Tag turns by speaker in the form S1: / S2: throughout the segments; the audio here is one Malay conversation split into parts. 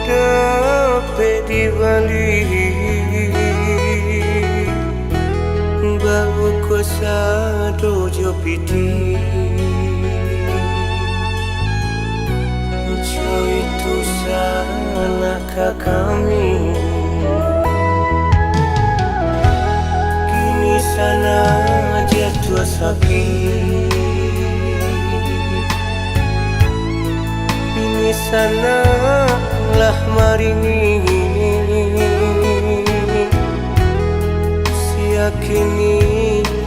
S1: Dapat di Bali bawa kuasa dojo piti itu salahkah kami kini sana jatuh sakit ini sana lah marini siakini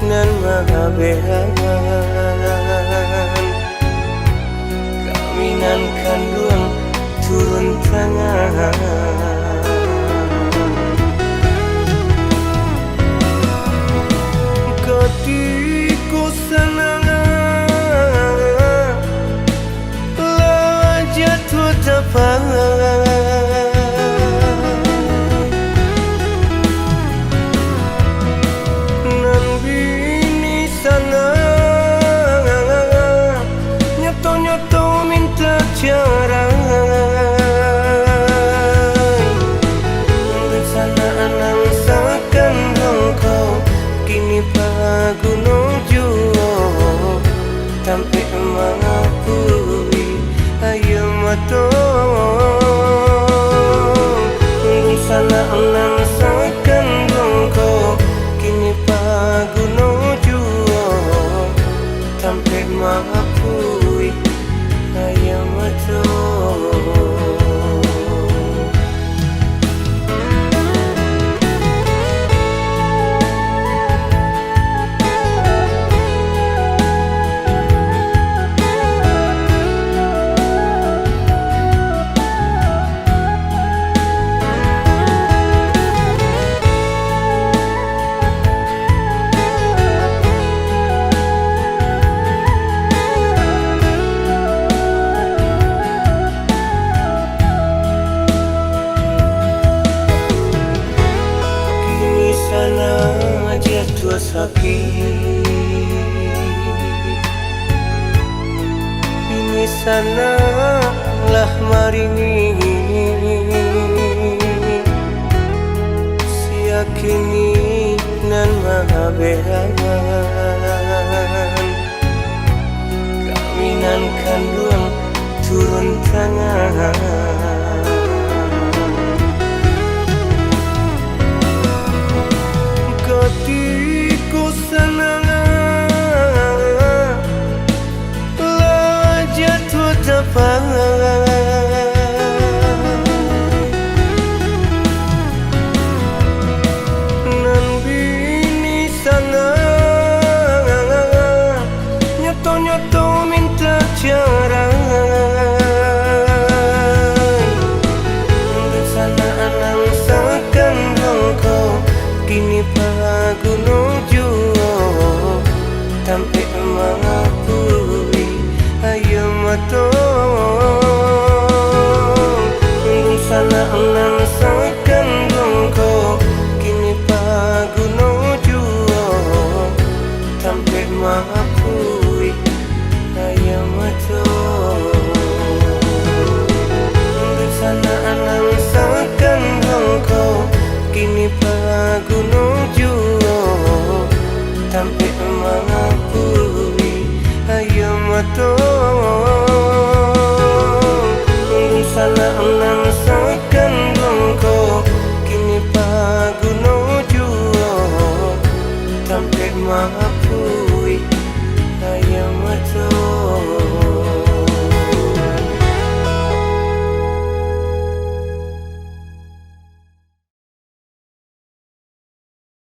S1: nan magabehan kami nan kandung turun tangan ketika senang lah jatuh dapat nan bini sana nyoto minta cara bersana anang sakan kau kini paguno juo tampe mangapui ayo mato bersana anang sakan kau kini paguno juo tampe mangapui ayo mato jatuh sakit ini sana lah marini siakini nan magabehan kami nan kandung turun tangan ketika senang lah jatuh dapat nan bini sana nyoto minta cara bersana anang sakan kau kini paguno juo tampe mangapui ayo mato sana anang sakan kau kini paguno juo tampe mangapui